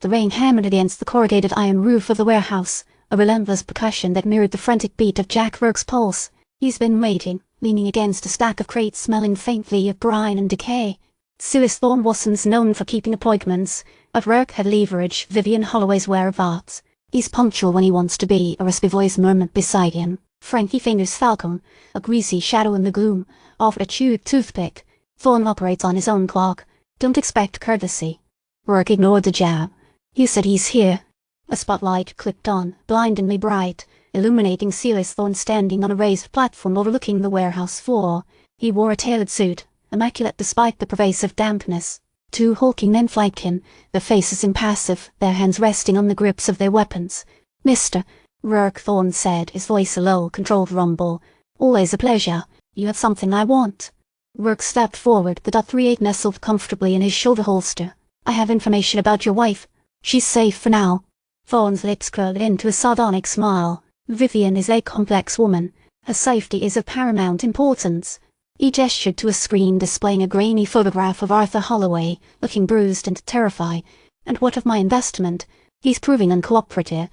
The rain hammered against the corrugated iron roof of the warehouse, a relentless percussion that mirrored the frantic beat of Jack Rourke's pulse. He's been waiting, leaning against a stack of crates smelling faintly of brine and decay. Silas Thorne wasn't known for keeping appointments, but Rourke had leveraged Vivian Holloway's whereabouts. He's punctual when he wants to be, a raspy voice murmured beside him. Frankie fingers Falcon, a greasy shadow in the gloom, offered a chewed toothpick. Thorne operates on his own clock. Don't expect courtesy. Rourke ignored the jab. You said he's here. A spotlight clicked on, blindingly bright, illuminating Silas Thorne standing on a raised platform overlooking the warehouse floor. He wore a tailored suit, immaculate despite the pervasive dampness. Two hulking men flanked him, their faces impassive, their hands resting on the grips of their weapons. Mr. Rourke, Thorne said, his voice a low, controlled rumble. Always a pleasure. You have something I want. Rourke stepped forward, the .38 nestled comfortably in his shoulder holster. I have information about your wife. She's safe for now. Thorne's lips curled into a sardonic smile. Vivian is a complex woman. Her safety is of paramount importance. He gestured to a screen displaying a grainy photograph of Arthur Holloway, looking bruised and terrified. And what of my investment? He's proving uncooperative.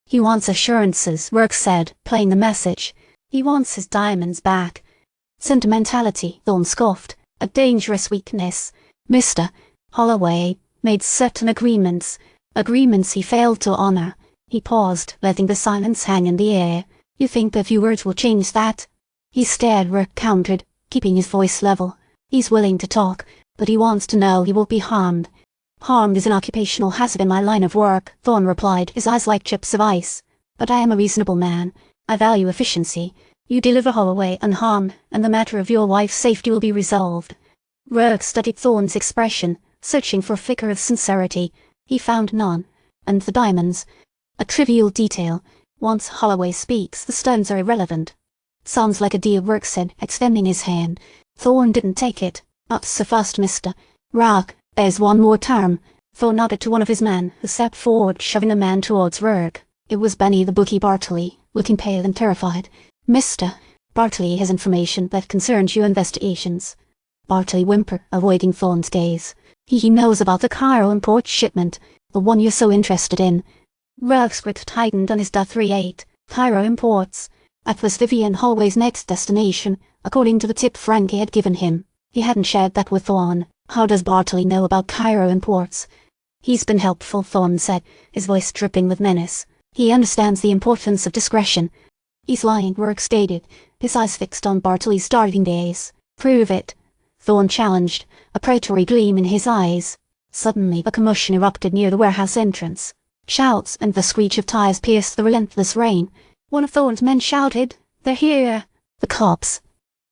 He wants assurances, Rourke said, playing the message. He wants his diamonds back. Sentimentality, Thorne scoffed. A dangerous weakness. Mr. Holloway made certain agreements he failed to honor. He paused, letting the silence hang in the air. You think a few words will change that? He stared, Rourke countered, keeping his voice level. He's willing to talk, but he wants to know he will be harmed. Harmed is an occupational hazard in my line of work, Thorne replied, his eyes like chips of ice. But I am a reasonable man. I value efficiency. You deliver Holloway unharmed, and the matter of your wife's safety will be resolved. Rourke studied Thorne's expression, searching for a flicker of sincerity. He found none. And the diamonds. A trivial detail. Once Holloway speaks, the stones are irrelevant. Sounds like a deal, Rourke said, extending his hand. Thorne didn't take it. Not so fast, Mr. Rourke. There's one more term. Thorne nodded to one of his men, who stepped forward, shoving the man towards Rourke. It was Benny the Bookie Bartoli, looking pale and terrified. Mr. Bartoli has information that concerns your investigations. Bartoli whimpered, avoiding Thorne's gaze. He knows about the Cairo Imports shipment, the one you're so interested in. Rourke's grip tightened on his .38. Cairo Imports. That was Vivian Holloway's next destination, according to the tip Frankie had given him. He hadn't shared that with Thorne. How does Bartoli know about Cairo Imports? He's been helpful, Thorne said, his voice dripping with menace. He understands the importance of discretion. He's lying, Rourke stated, his eyes fixed on Bartoli's starting days. Prove it. Thorne challenged, a predatory gleam in his eyes. Suddenly a commotion erupted near the warehouse entrance. Shouts and the screech of tires pierced the relentless rain. One of Thorne's men shouted, "They're here!" The cops.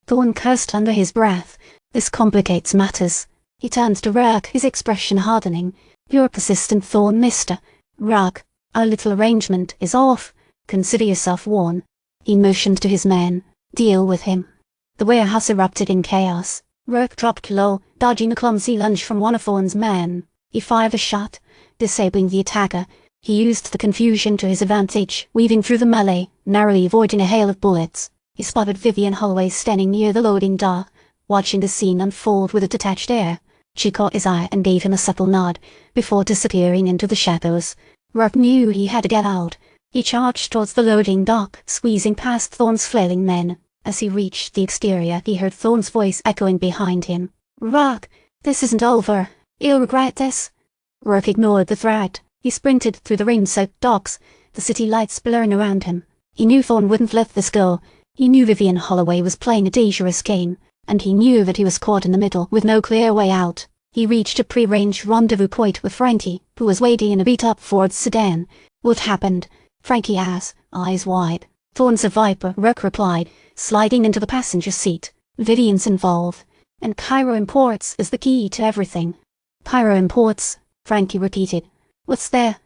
Thorne cursed under his breath. This complicates matters. He turned to Rourke, his expression hardening. You're persistent, Thorne, Mr. Rourke. Our little arrangement is off. Consider yourself warned. He motioned to his men. Deal with him. The warehouse erupted in chaos. Rourke dropped low, dodging a clumsy lunge from one of Thorne's men. He fired a shot, disabling the attacker. He used the confusion to his advantage, weaving through the melee, narrowly avoiding a hail of bullets. He spotted Vivian Holloway standing near the loading dock, watching the scene unfold with a detached air. She caught his eye and gave him a subtle nod, before disappearing into the shadows. Rourke knew he had to get out. He charged towards the loading dock, squeezing past Thorne's flailing men. As he reached the exterior, he heard Thorne's voice echoing behind him. Rourke, this isn't over. You'll regret this. Rourke ignored the threat. He sprinted through the rain-soaked docks, the city lights blurring around him. He knew Thorne wouldn't let this go. He knew Vivian Holloway was playing a dangerous game, and he knew that he was caught in the middle with no clear way out. He reached a pre-arranged rendezvous point with Frankie, who was waiting in a beat-up Ford sedan. What happened? Frankie asked, eyes wide. Thorne's a viper, Rourke replied, sliding into the passenger seat. Vivian's involved, and Cairo Imports is the key to everything. Cairo Imports, Frankie repeated. What's there?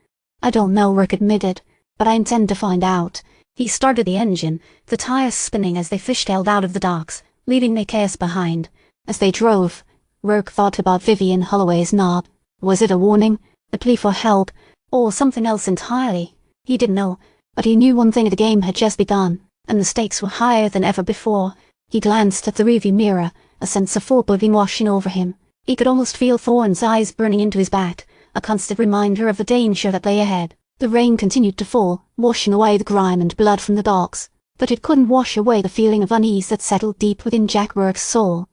I don't know, Rourke admitted, but I intend to find out. He started the engine, the tires spinning as they fishtailed out of the docks, leaving their chaos behind. As they drove, Rourke thought about Vivian Holloway's nod. Was it a warning, a plea for help, or something else entirely? He didn't know, but he knew one thing: the game had just begun, and the stakes were higher than ever before. He glanced at the rearview mirror, a sense of foreboding washing over him. He could almost feel Thorne's eyes burning into his back, a constant reminder of the danger that lay ahead. The rain continued to fall, washing away the grime and blood from the docks, but it couldn't wash away the feeling of unease that settled deep within Jack Rourke's soul.